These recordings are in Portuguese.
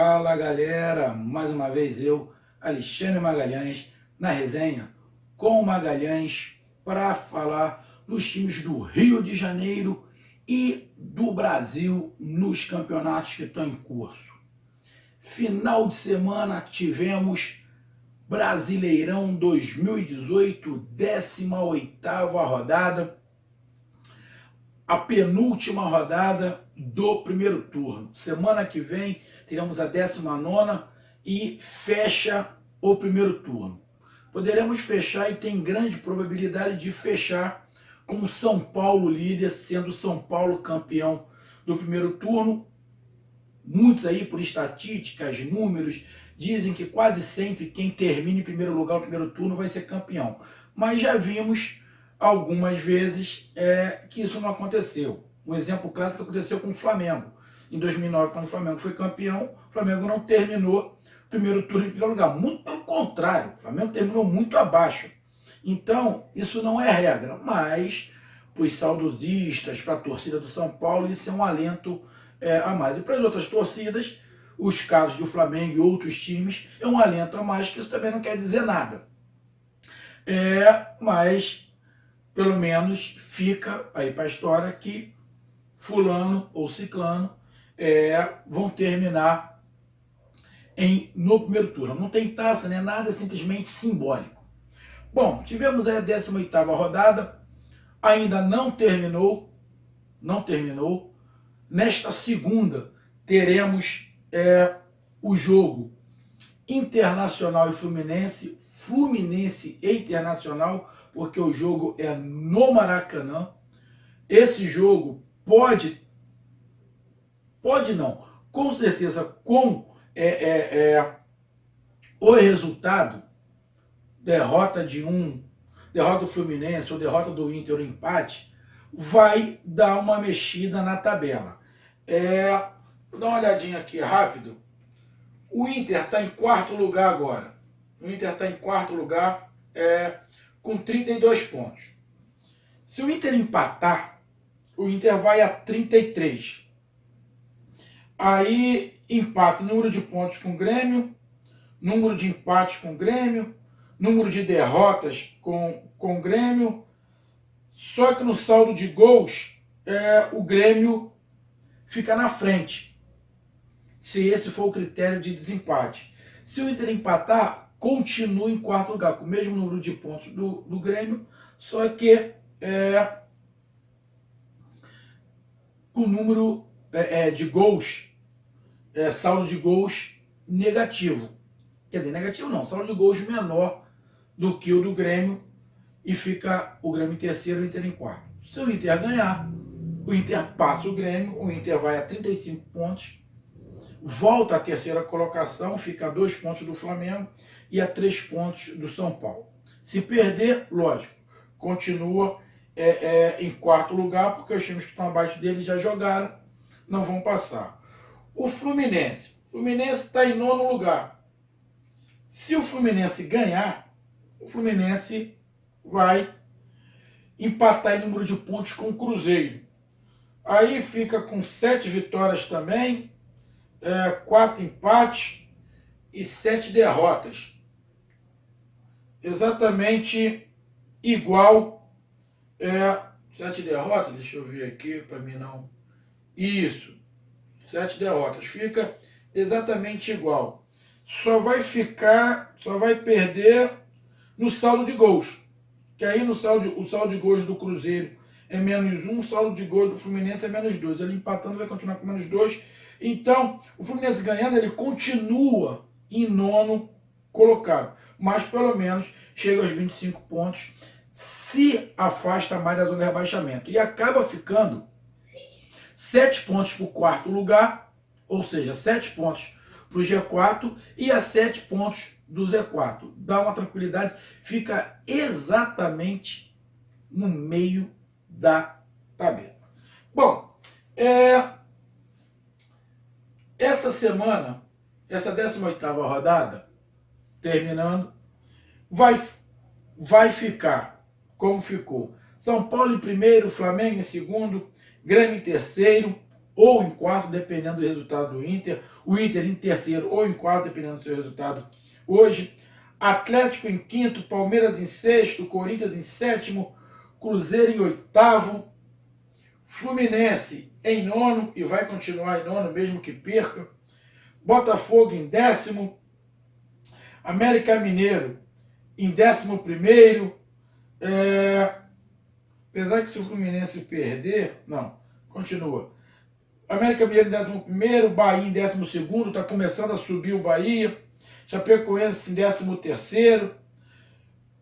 Fala galera, mais uma vez eu, Alexandre Magalhães, na resenha com o Magalhães para falar dos times do Rio de Janeiro e do Brasil nos campeonatos que estão em curso. Final de semana tivemos Brasileirão 2018, 18ª rodada, a penúltima rodada do primeiro turno. Semana que vem teremos a 19ª e fecha o primeiro turno. Poderemos fechar e tem grande probabilidade de fechar com o São Paulo líder, sendo São Paulo campeão do primeiro turno. Muitos aí, por estatísticas, números, dizem que quase sempre quem termina em primeiro lugar no primeiro turno vai ser campeão. Mas já vimos algumas vezes que isso não aconteceu. Um exemplo clássico que aconteceu com o Flamengo. Em 2009, quando o Flamengo foi campeão, o Flamengo não terminou o primeiro turno em primeiro lugar. Muito pelo contrário, o Flamengo terminou muito abaixo. Então, isso não é regra, mas para os saudosistas, para a torcida do São Paulo, isso é um alento a mais. E para as outras torcidas, os casos do Flamengo e outros times, é um alento a mais, que isso também não quer dizer nada. Mas, pelo menos, fica aí para a história que fulano ou ciclano vão terminar no primeiro turno. Não tem taça, né? Nada, é simplesmente simbólico. Bom, tivemos aí a 18ª rodada, ainda não terminou. Nesta segunda teremos o jogo Internacional e Fluminense, Fluminense e Internacional, porque o jogo é no Maracanã. Esse jogo pode não, com certeza, com o resultado, derrota do Fluminense ou derrota do Inter ou empate, vai dar uma mexida na tabela. Vou dar uma olhadinha aqui rápido. O Inter está em quarto lugar agora. O Inter está em quarto lugar com 32 pontos. Se o Inter empatar, o Inter vai a 33. Aí empata número de pontos com o Grêmio, número de empates com o Grêmio, número de derrotas com o Grêmio. Só que no saldo de gols, o Grêmio fica na frente, se esse for o critério de desempate. Se o Inter empatar, continua em quarto lugar, com o mesmo número de pontos do Grêmio, só que com o número de gols, saldo de gols negativo. Quer dizer, negativo não, saldo de gols menor do que o do Grêmio, e fica o Grêmio em terceiro e o Inter em quarto. Se o Inter ganhar, o Inter passa o Grêmio, o Inter vai a 35 pontos, volta à terceira colocação, fica a 2 pontos do Flamengo e a 3 pontos do São Paulo. Se perder, lógico, continua em quarto lugar, porque os times que estão abaixo dele já jogaram, não vão passar. O Fluminense está em nono lugar. Se o Fluminense ganhar, o Fluminense vai empatar em número de pontos com o Cruzeiro. Aí fica com 7 vitórias também, 4 empates e 7 derrotas. Exatamente igual. 7 derrotas, deixa eu ver aqui para mim não. Isso, 7 derrotas. Fica exatamente igual. Só vai perder no saldo de gols. Que aí o saldo de gols do Cruzeiro é -1, o saldo de gols do Fluminense é -2. Ele empatando vai continuar com -2. Então, o Fluminense ganhando, ele continua em nono colocado. Mas pelo menos chega aos 25 pontos, se afasta mais da zona de rebaixamento. E acaba ficando 7 pontos para o quarto lugar, ou seja, 7 pontos para o G4 e a 7 pontos do Z4. Dá uma tranquilidade, fica exatamente no meio da tabela. Bom, essa semana, essa 18ª rodada, terminando, vai ficar como ficou. São Paulo em primeiro, Flamengo em segundo, Grêmio em terceiro, ou em quarto, dependendo do resultado do Inter. O Inter em terceiro ou em quarto, dependendo do seu resultado hoje. Atlético em quinto, Palmeiras em sexto, Corinthians em sétimo, Cruzeiro em oitavo, Fluminense em nono, e vai continuar em nono mesmo que perca, Botafogo em décimo, América Mineiro em 11º, apesar que se o Fluminense perder, não, continua. América Mineiro em 11º, Bahia em 12º, está começando a subir o Bahia, Chapecoense em 13º,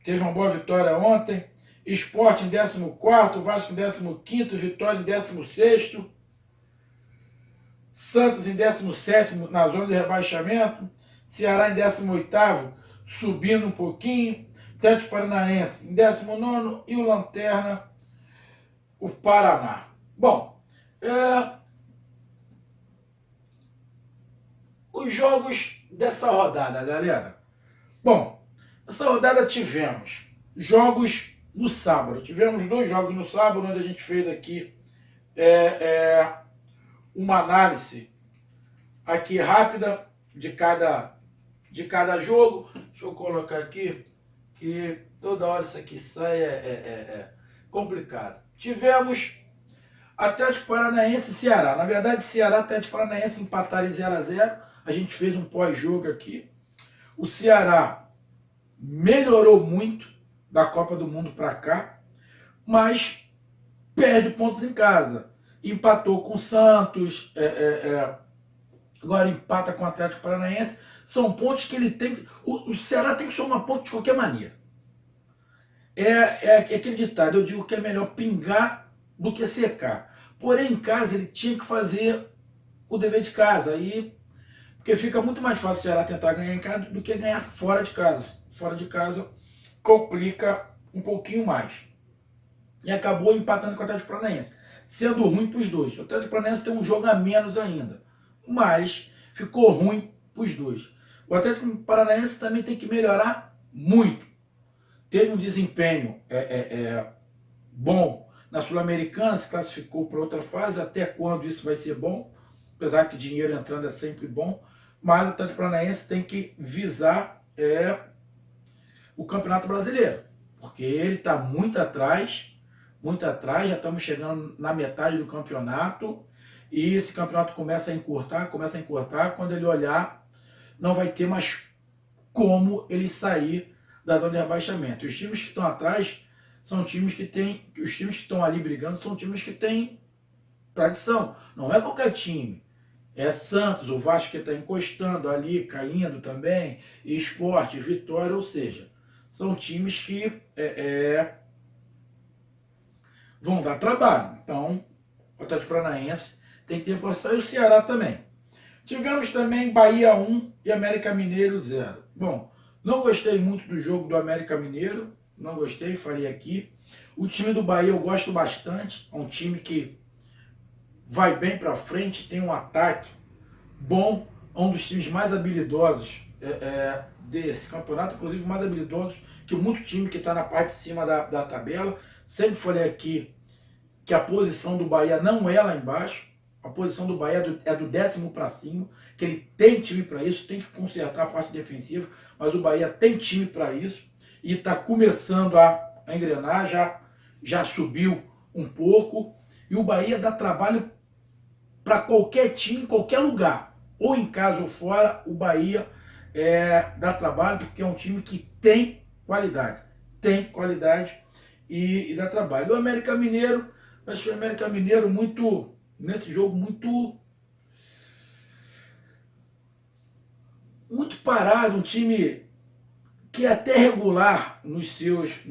teve uma boa vitória ontem, Sport em 14º, Vasco em 15º, Vitória em 16º, Santos em 17º, na zona de rebaixamento, Ceará em 18º, subindo um pouquinho, Atlético Paranaense em 19º e o Lanterna, o Paraná. Bom, os jogos dessa rodada, galera. Bom, nessa rodada tivemos jogos no sábado. Tivemos 2 jogos no sábado, onde a gente fez aqui uma análise aqui rápida de cada jogo. Deixa eu colocar aqui, que toda hora isso aqui sai, complicado. Tivemos Atlético Paranaense e Ceará. Na verdade, Ceará e Atlético Paranaense empataram em 0-0. A gente fez um pós-jogo aqui. O Ceará melhorou muito da Copa do Mundo para cá, mas perde pontos em casa. Empatou com o Santos, agora empata com o Atlético Paranaense. São pontos que ele tem. O Ceará tem que somar pontos de qualquer maneira. É aquele ditado, eu digo que é melhor pingar do que secar. Porém, em casa, ele tinha que fazer o dever de casa. Porque fica muito mais fácil o Ceará tentar ganhar em casa do que ganhar fora de casa. Fora de casa complica um pouquinho mais. E acabou empatando com o Atlético Paranaense, sendo ruim para os dois. O Atlético Paranaense tem um jogo a menos ainda, mas ficou ruim para os dois. O Atlético Paranaense também tem que melhorar muito. Teve um desempenho bom na Sul-Americana, se classificou para outra fase. Até quando isso vai ser bom? Apesar que dinheiro entrando é sempre bom, mas o Atlético Paranaense tem que visar o Campeonato Brasileiro, porque ele está muito atrás, já estamos chegando na metade do campeonato, e esse campeonato começa a encurtar, quando ele olhar, não vai ter mais como ele sair da zona de rebaixamento. Os times que estão atrás são times que têm, os times que estão ali brigando são times que têm tradição, não é qualquer time. É Santos, o Vasco que está encostando ali, caindo também, e Sport, Vitória, ou seja, são times que vão dar trabalho. Então, o Atlético Paranaense tem que reforçar, e o Ceará também. Tivemos também Bahia 1 e América Mineiro 0. Bom, não gostei muito do jogo do América Mineiro, não gostei, falei aqui. O time do Bahia eu gosto bastante, é um time que vai bem para frente, tem um ataque bom, é um dos times mais habilidosos desse campeonato, inclusive mais habilidosos que muito time que está na parte de cima da tabela. Sempre falei aqui que a posição do Bahia não é lá embaixo, a posição do Bahia é do 10º para cima, que ele tem time para isso, tem que consertar a parte defensiva, mas o Bahia tem time para isso e está começando a engrenar, já subiu um pouco, e o Bahia dá trabalho para qualquer time, em qualquer lugar, ou em casa ou fora. O Bahia dá trabalho, porque é um time que tem qualidade e dá trabalho. O América Mineiro, acho que o América Mineiro nesse jogo muito parado, um time que é até regular nos seus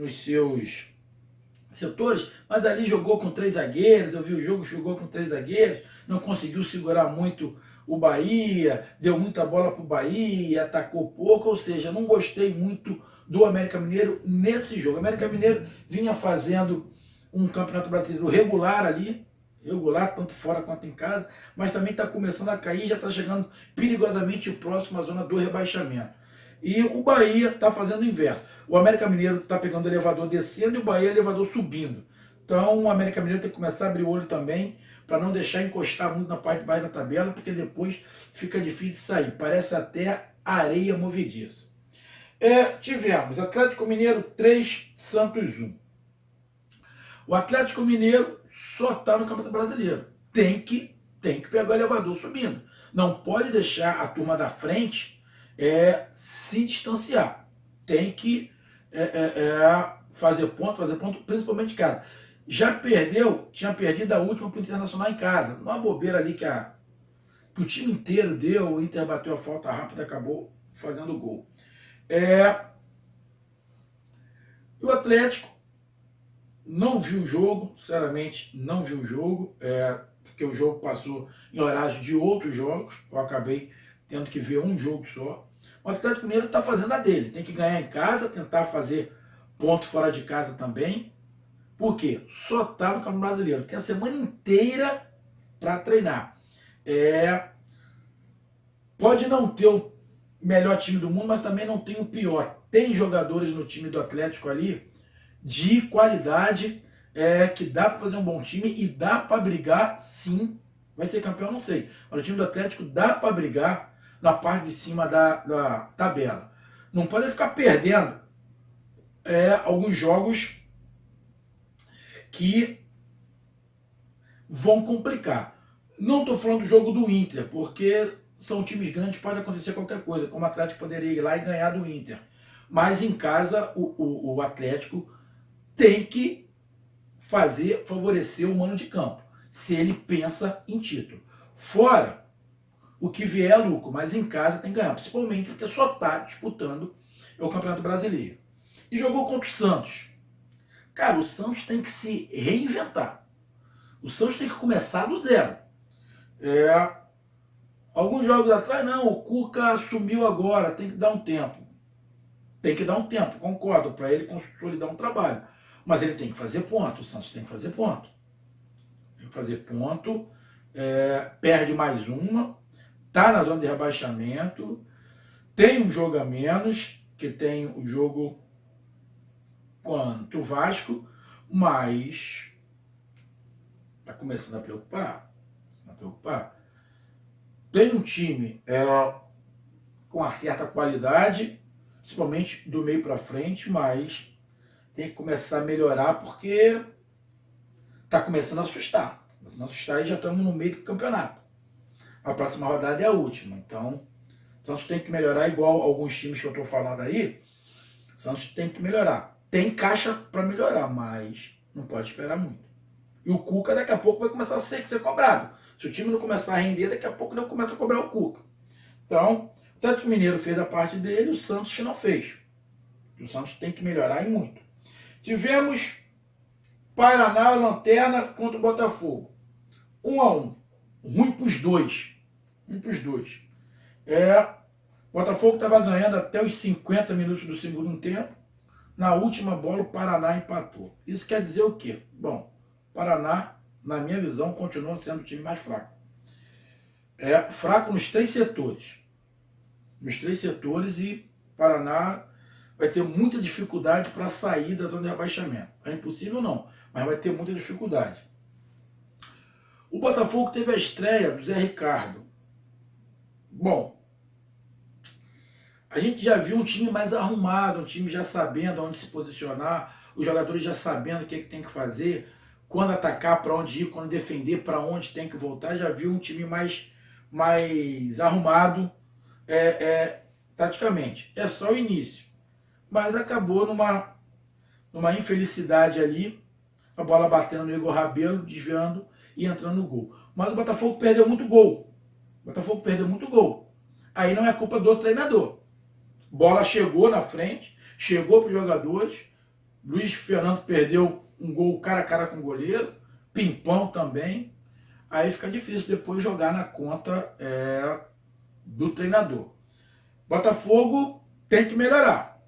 setores, mas ali jogou com 3 zagueiros, eu vi o jogo, jogou com 3 zagueiros, não conseguiu segurar muito o Bahia, deu muita bola para o Bahia, atacou pouco, ou seja, não gostei muito do América Mineiro nesse jogo. O América Mineiro vinha fazendo um Campeonato Brasileiro regular ali, tanto fora quanto em casa, mas também está começando a cair, já está chegando perigosamente próximo à zona do rebaixamento. E o Bahia está fazendo o inverso. O América Mineiro está pegando o elevador descendo e o Bahia elevador subindo. Então o América Mineiro tem que começar a abrir o olho também, para não deixar encostar muito na parte de baixo da tabela, porque depois fica difícil de sair. Parece até areia movediça. Tivemos Atlético Mineiro 3, Santos 1. O Atlético Mineiro só está no Campeonato Brasileiro. Tem que pegar o elevador subindo. Não pode deixar a turma da frente se distanciar. Tem que fazer ponto, principalmente em casa. Já tinha perdido a última para o Internacional em casa. Uma bobeira ali que o time inteiro deu, o Inter bateu a falta rápida e acabou fazendo gol. E o Atlético não viu o jogo, sinceramente não viu o jogo, porque o jogo passou em horários de outros jogos, eu acabei tendo que ver um jogo só. O Atlético Mineiro está fazendo a dele, tem que ganhar em casa, tentar fazer ponto fora de casa também. Por quê? Só está no Campeonato Brasileiro. Tem a semana inteira para treinar. Pode não ter o melhor time do mundo, mas também não tem o pior. Tem jogadores no time do Atlético ali de qualidade, que dá para fazer um bom time e dá para brigar, sim. Vai ser campeão, não sei. Mas o time do Atlético dá para brigar na parte de cima da tabela. Não pode ficar perdendo alguns jogos que vão complicar. Não estou falando do jogo do Inter, porque são times grandes, pode acontecer qualquer coisa, como o Atlético poderia ir lá e ganhar do Inter. Mas em casa, o Atlético tem que favorecer o mano de campo, se ele pensa em título. Fora, o que vier é lucro, mas em casa tem que ganhar, principalmente porque só está disputando o Campeonato Brasileiro. E jogou contra o Santos. Cara, o Santos tem que se reinventar. O Santos tem que começar do zero. Alguns jogos atrás, não, o Cuca assumiu agora, tem que dar um tempo. Tem que dar um tempo, concordo, para ele consolidar um trabalho. Mas ele tem que fazer ponto, o Santos tem que fazer ponto. Tem que fazer ponto, perde mais uma, tá na zona de rebaixamento, tem um jogo a menos, que tem o jogo contra o Vasco, mas está começando a preocupar. Tem um time com uma certa qualidade, principalmente do meio para frente, mas tem que começar a melhorar porque está começando a assustar. Começando a assustar e já estamos no meio do campeonato. A próxima rodada é a última, então o Santos tem que melhorar, igual alguns times que eu estou falando aí. O Santos tem que melhorar. Tem caixa para melhorar, mas não pode esperar muito. E o Cuca daqui a pouco vai começar a ser cobrado. Se o time não começar a render, daqui a pouco não começa a cobrar o Cuca. Então, o Atlético Mineiro fez a parte dele, o Santos que não fez. O Santos tem que melhorar e muito. Tivemos Paraná, Lanterna contra o Botafogo. 1-1. Ruim para os dois. O Botafogo estava ganhando até os 50 minutos do segundo tempo. Na última bola, o Paraná empatou. Isso quer dizer o quê? Bom, o Paraná, na minha visão, continua sendo o time mais fraco. Fraco nos três setores. E o Paraná vai ter muita dificuldade para sair da zona de rebaixamento. É impossível não, mas vai ter muita dificuldade. O Botafogo teve a estreia do Zé Ricardo. Bom, a gente já viu um time mais arrumado, um time já sabendo onde se posicionar, os jogadores já sabendo o que tem que fazer, quando atacar, para onde ir, quando defender, para onde tem que voltar. Já viu um time mais arrumado taticamente. É só o início. Mas acabou numa infelicidade ali, a bola batendo no Igor Rabelo, desviando e entrando no gol. Mas o Botafogo perdeu muito gol. Aí não é culpa do treinador. Bola chegou na frente, chegou para os jogadores. Luiz Fernando perdeu um gol cara a cara com o goleiro. Pimpão também. Aí fica difícil depois jogar na conta do treinador. Botafogo tem que melhorar.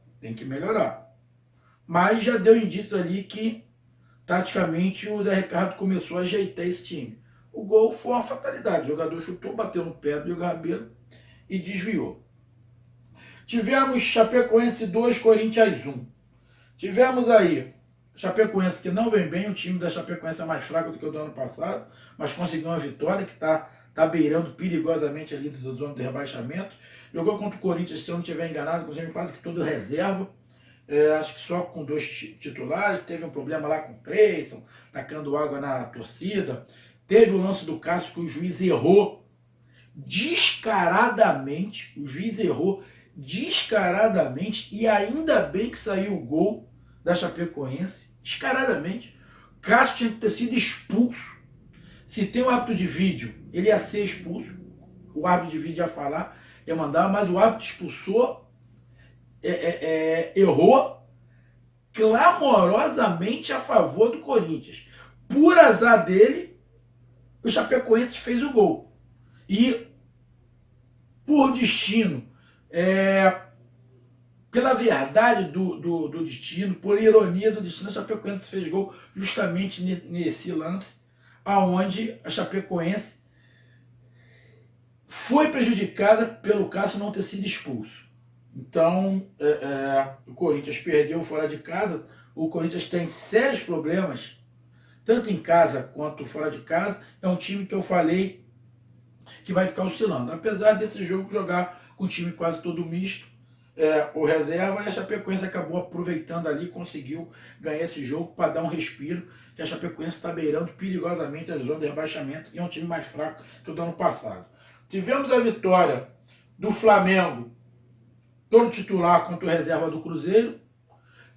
Mas já deu indícios ali que, taticamente, o Zé Ricardo começou a ajeitar esse time. O gol foi uma fatalidade. O jogador chutou, bateu no pé do Igor Rabelo e desviou. Tivemos Chapecoense 2, Corinthians 1. Tivemos aí Chapecoense que não vem bem, o time da Chapecoense é mais fraco do que o do ano passado, mas conseguiu uma vitória que está beirando perigosamente ali da zona de rebaixamento. Jogou contra o Corinthians, se eu não estiver enganado, com o time quase que todo reserva. Acho que só com 2 titulares. Teve um problema lá com o Cleison, tacando água na torcida. Teve o lance do Cássio que o juiz errou descaradamente. O juiz errou descaradamente e ainda bem que saiu o gol da Chapecoense. Descaradamente. Cássio tinha que ter sido expulso. Se tem um árbitro de vídeo, ele ia ser expulso. O árbitro de vídeo ia falar, ia mandar, mas o árbitro expulsou, errou clamorosamente a favor do Corinthians. Por azar dele, o Chapecoense fez o gol. E por destino, pela verdade do destino, por ironia do destino, a Chapecoense fez gol justamente nesse lance, aonde a Chapecoense foi prejudicada pelo Cássio não ter sido expulso. Então, o Corinthians perdeu fora de casa. O Corinthians tem sérios problemas, tanto em casa quanto fora de casa. É um time que eu falei que vai ficar oscilando. Apesar desse jogo jogar com o time quase todo misto, o reserva, e a Chapecoense acabou aproveitando ali, conseguiu ganhar esse jogo para dar um respiro, que a Chapecoense está beirando perigosamente a zona de rebaixamento e é um time mais fraco que o do ano passado. Tivemos a vitória do Flamengo, todo titular contra o reserva do Cruzeiro.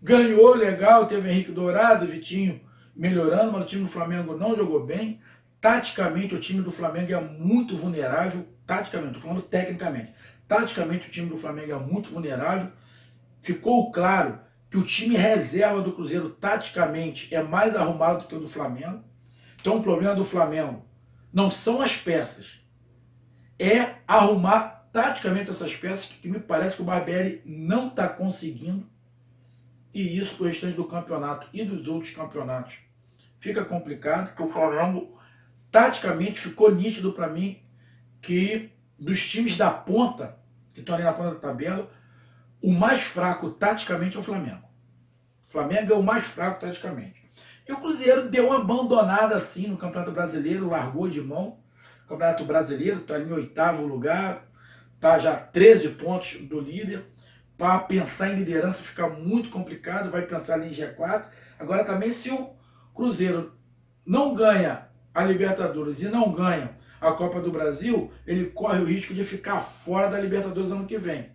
Ganhou, legal, teve Henrique Dourado, Vitinho melhorando, mas o time do Flamengo não jogou bem. Taticamente, o time do Flamengo é muito vulnerável. Taticamente, estou falando tecnicamente. Taticamente, o time do Flamengo é muito vulnerável. Ficou claro que o time reserva do Cruzeiro, taticamente, é mais arrumado do que o do Flamengo. Então, o problema do Flamengo não são as peças, é arrumar taticamente essas peças, que me parece que o Barbieri não está conseguindo. E isso para o restante do campeonato e dos outros campeonatos fica complicado, porque o Flamengo, taticamente, ficou nítido para mim que dos times da ponta, que estão ali na ponta da tabela, o mais fraco taticamente é o Flamengo. O Flamengo é o mais fraco taticamente. E o Cruzeiro deu uma abandonada assim no Campeonato Brasileiro, largou de mão. O Campeonato Brasileiro está em 8º lugar, está já 13 pontos do líder. Para pensar em liderança fica muito complicado, vai pensar ali em G4. Agora também, se o Cruzeiro não ganha a Libertadores e não ganha a Copa do Brasil, ele corre o risco de ficar fora da Libertadores ano que vem.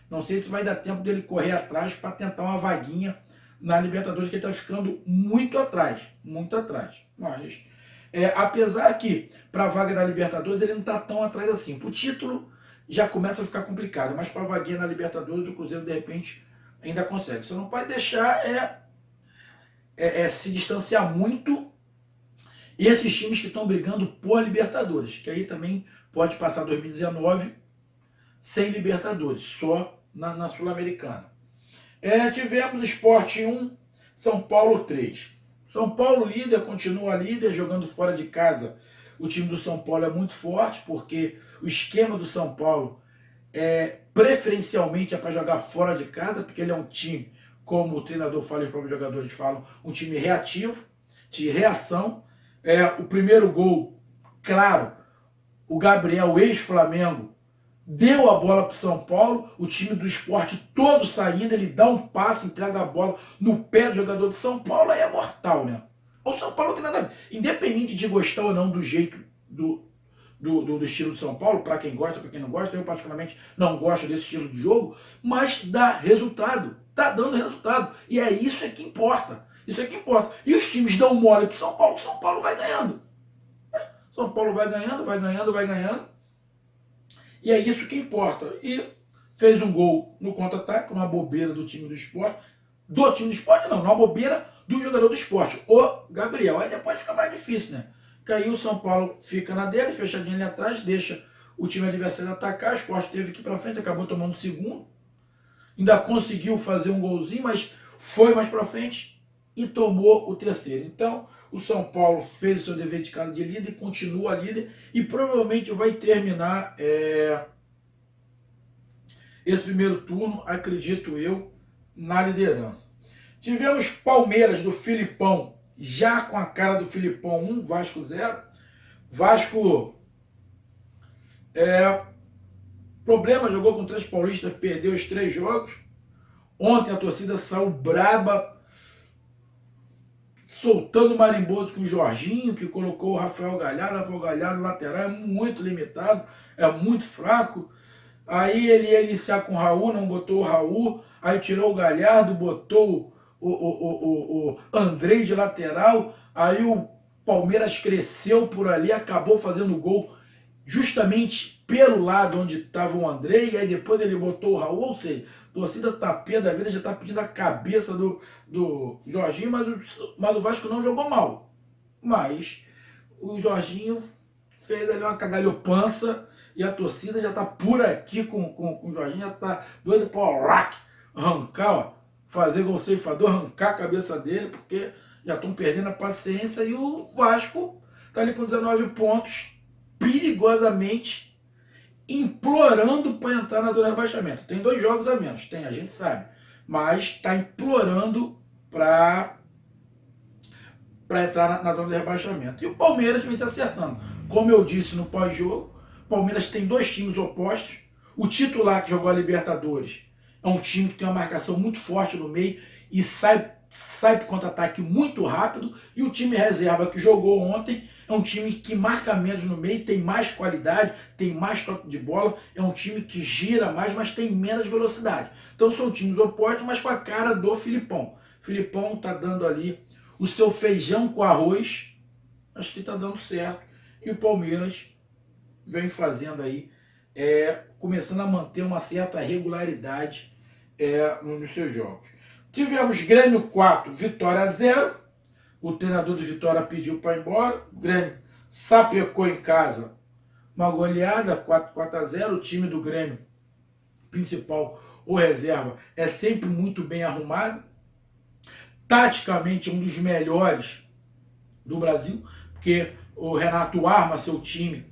Não sei se vai dar tempo dele correr atrás para tentar uma vaguinha na Libertadores, que ele está ficando muito atrás, muito atrás. Mas, apesar que para a vaga da Libertadores ele não está tão atrás assim. Para o título já começa a ficar complicado, mas para a vaguinha na Libertadores o Cruzeiro de repente ainda consegue. Você não pode deixar se distanciar muito esses times que estão brigando por Libertadores, que aí também pode passar 2019 sem Libertadores, só na Sul-Americana. Tivemos Sport 1, São Paulo 3. São Paulo líder, continua líder, jogando fora de casa. O time do São Paulo é muito forte, porque o esquema do São Paulo preferencialmente é para jogar fora de casa, porque ele é um time, como o treinador fala e os próprios jogadores falam, um time reativo, de reação. O primeiro gol, claro, o Gabriel, ex-Flamengo, deu a bola para o São Paulo, o time do Sport todo saindo, ele dá um passe, entrega a bola no pé do jogador de São Paulo, aí é mortal, né? O São Paulo não tem nada a ver. Independente de gostar ou não do jeito do estilo de São Paulo, para quem gosta, para quem não gosta, eu particularmente não gosto desse estilo de jogo, mas dá resultado, tá dando resultado, e isso que importa, isso é que importa. E os times dão mole para o São Paulo vai ganhando. São Paulo vai ganhando, vai ganhando, vai ganhando, e é isso que importa. E fez um gol no contra-ataque, uma bobeira do time do Sport. Do time do Sport, não, uma bobeira do jogador do Sport, o Gabriel. Aí depois fica mais difícil, né? Caiu, o São Paulo fica na dele, fechadinho ali atrás, deixa o time adversário atacar. O Sport teve que ir para frente, acabou tomando o segundo. Ainda conseguiu fazer um golzinho, mas foi mais para frente e tomou o terceiro. Então, o São Paulo fez o seu dever de casa de líder, continua líder e provavelmente vai terminar esse primeiro turno, acredito eu, na liderança. Tivemos Palmeiras do Filipão, já com a cara do Filipão 1, Vasco 0. Vasco problema, jogou com 3 paulistas, perdeu os 3 jogos. Ontem a torcida saiu braba, soltando marimbondo com o Jorginho, que colocou o Rafael Galhardo. Rafael Galhardo, lateral, é muito limitado, é muito fraco. Aí ele ia iniciar com o Raul, não botou o Raul. Aí tirou o Galhardo, botou o Andrei de lateral. Aí o Palmeiras cresceu por ali, acabou fazendo gol justamente pelo lado onde estava o Andrei. Aí depois ele botou o Raul, ou seja, a torcida tá pé da vida, já está pedindo a cabeça do Jorginho, mas o Vasco não jogou mal. Mas o Jorginho fez ali uma cagalhopança e a torcida já está por aqui com o Jorginho, já está doido para arrancar, ó, fazer gol ceifador, arrancar a cabeça dele, porque já estão perdendo a paciência. E o Vasco está ali com 19 pontos, perigosamente implorando para entrar na zona de rebaixamento. Tem 2 jogos a menos, tem, a gente sabe, mas está implorando para entrar na zona de rebaixamento. E o Palmeiras vem se acertando. Como eu disse no pós-jogo, o Palmeiras tem 2 times opostos. O titular, que jogou a Libertadores, é um time que tem uma marcação muito forte no meio e sai para o contra-ataque muito rápido. E o time reserva, que jogou ontem, é um time que marca menos no meio, tem mais qualidade, tem mais toque de bola, é um time que gira mais, mas tem menos velocidade. Então são times opostos, mas com a cara do Filipão. O Filipão tá dando ali o seu feijão com arroz, acho que tá dando certo. E o Palmeiras vem fazendo aí, começando a manter uma certa regularidade nos seus jogos. Tivemos Grêmio 4, Vitória 0. O treinador do Vitória pediu para ir embora. O Grêmio sapecou em casa uma goleada, 4-0. O time do Grêmio, principal ou reserva, é sempre muito bem arrumado. Taticamente, um dos melhores do Brasil, porque o Renato arma seu time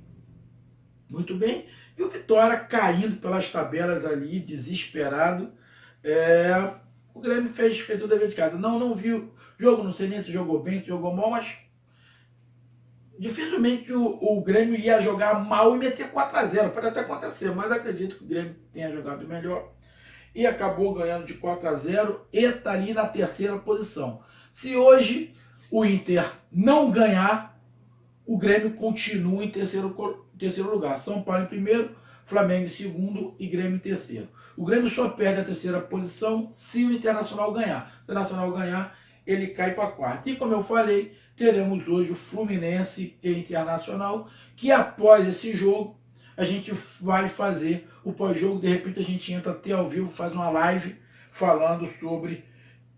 muito bem. E o Vitória caindo pelas tabelas ali, desesperado. O Grêmio fez o dever de casa. Não viu jogo, não sei nem se jogou bem, se jogou mal, mas dificilmente o Grêmio ia jogar mal e meter 4-0. Pode até acontecer, mas acredito que o Grêmio tenha jogado melhor e acabou ganhando de 4-0 e está ali na 3ª posição. Se hoje o Inter não ganhar, o Grêmio continua em terceiro lugar. São Paulo em primeiro, Flamengo em segundo e Grêmio em terceiro. O Grêmio só perde a 3ª posição se o Internacional ganhar. Se o Internacional ganhar, ele cai para a 4ª. E como eu falei, teremos hoje o Fluminense e Internacional, que após esse jogo a gente vai fazer o pós-jogo. De repente a gente entra até ao vivo, faz uma live falando sobre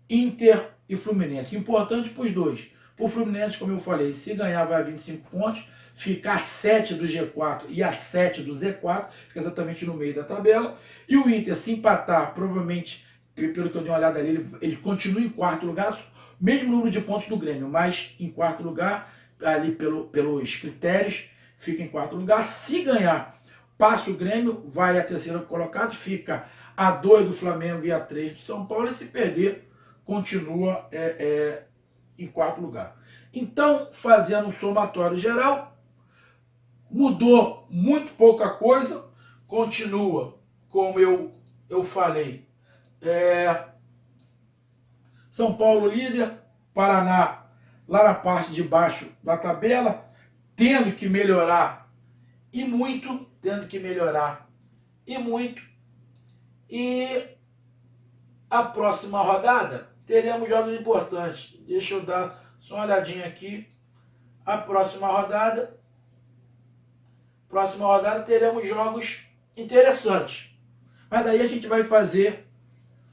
Inter e Fluminense. Importante para os dois. Para o Fluminense, como eu falei, se ganhar vai a 25 pontos, fica a 7 do G4 e a 7 do Z4, fica exatamente no meio da tabela. E o Inter, se empatar, provavelmente, pelo que eu dei uma olhada ali, ele continua em 4º lugar, mesmo número de pontos do Grêmio, mas em 4º lugar, ali pelos critérios, fica em 4º lugar. Se ganhar, passa o Grêmio, vai a 3º colocado, fica a 2 do Flamengo e a 3 do São Paulo, e se perder, continua em 4º lugar. Então, fazendo um somatório geral, mudou muito pouca coisa, continua, como eu falei, São Paulo líder, Paraná lá na parte de baixo da tabela, tendo que melhorar e muito, e a próxima rodada teremos jogos importantes. Deixa eu dar só uma olhadinha aqui. A próxima rodada teremos jogos interessantes. Mas daí a gente vai fazer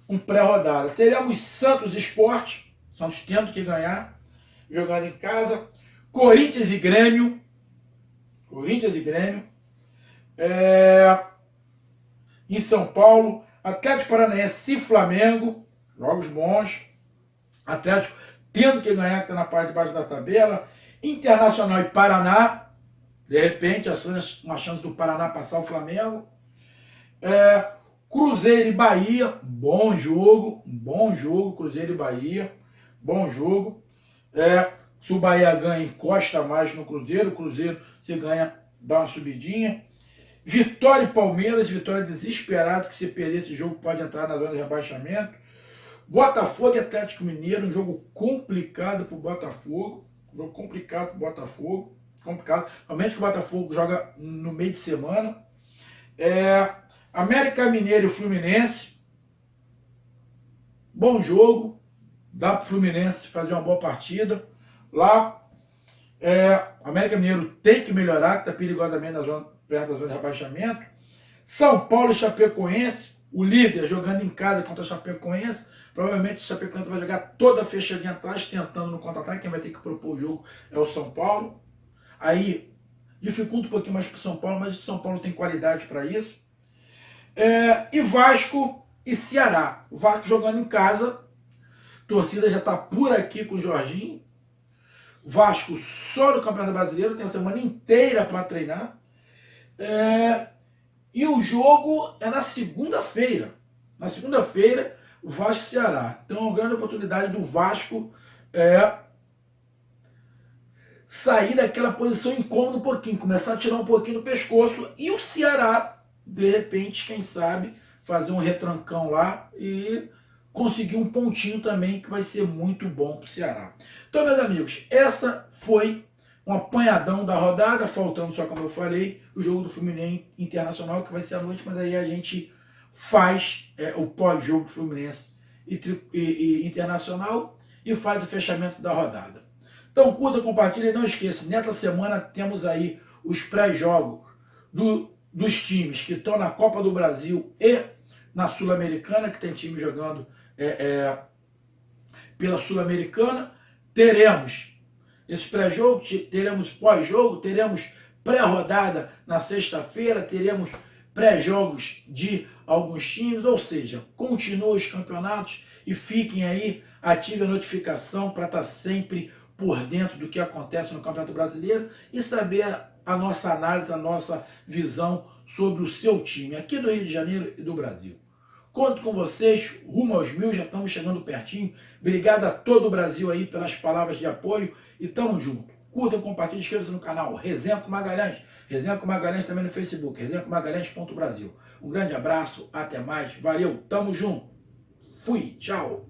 um pré-rodada. Teremos Santos Sport, Santos tendo que ganhar, jogando em casa. Corinthians e Grêmio. Em São Paulo. Atlético Paranaense e Flamengo. Jogos bons. Atlético tendo que ganhar, que está na parte de baixo da tabela. Internacional e Paraná. De repente, uma chance do Paraná passar o Flamengo. Cruzeiro e Bahia, bom jogo, Cruzeiro e Bahia, bom jogo. Se o Bahia ganha, encosta mais no Cruzeiro, o Cruzeiro, se ganha, dá uma subidinha. Vitória e Palmeiras, Vitória desesperado, que se perder esse jogo pode entrar na zona de rebaixamento. Botafogo e Atlético Mineiro, um jogo complicado para o Botafogo, complicado, realmente que o Botafogo joga no meio de semana. América Mineiro e Fluminense, bom jogo, dá para o Fluminense fazer uma boa partida. Lá, América Mineiro tem que melhorar, que está perigosamente perto da zona de rebaixamento. São Paulo e Chapecoense, o líder jogando em casa contra a Chapecoense. Provavelmente o Chapecoense vai jogar toda fechadinha atrás, tentando no contra-ataque. Quem vai ter que propor o jogo é o São Paulo. Aí dificulta um pouquinho mais para o São Paulo, mas o São Paulo tem qualidade para isso. E Vasco e Ceará. O Vasco jogando em casa, a torcida já está por aqui com o Jorginho. Vasco só no Campeonato Brasileiro, tem a semana inteira para treinar. E o jogo é na segunda-feira. Na segunda-feira, o Vasco e Ceará. Então é uma grande oportunidade do Vasco sair daquela posição incômoda um pouquinho, começar a tirar um pouquinho do pescoço. E o Ceará, de repente, quem sabe, fazer um retrancão lá e conseguir um pontinho também, que vai ser muito bom para o Ceará. Então, meus amigos, essa foi um apanhadão da rodada, faltando só, como eu falei, o jogo do Fluminense Internacional, que vai ser à noite, mas aí a gente faz o pós-jogo do Fluminense e Internacional e faz o fechamento da rodada. Então, curta, compartilha e não esqueça, nessa semana temos aí os pré-jogos dos times que estão na Copa do Brasil e na Sul-Americana, que tem time jogando pela Sul-Americana. Teremos esses pré-jogos, teremos pós-jogo, teremos pré-rodada na sexta-feira, teremos pré-jogos de alguns times, ou seja, continuem os campeonatos e fiquem aí, ative a notificação para estar sempre por dentro do que acontece no Campeonato Brasileiro e saber a nossa análise, a nossa visão sobre o seu time, aqui do Rio de Janeiro e do Brasil. Conto com vocês, rumo aos 1000, já estamos chegando pertinho. Obrigado a todo o Brasil aí pelas palavras de apoio e tamo junto. Curtam, compartilhem, inscrevam-se no canal Resenha com Magalhães. Resenha com Magalhães também no Facebook, resenhacomagalhães.brasil. Um grande abraço, até mais, valeu, tamo junto. Fui, tchau.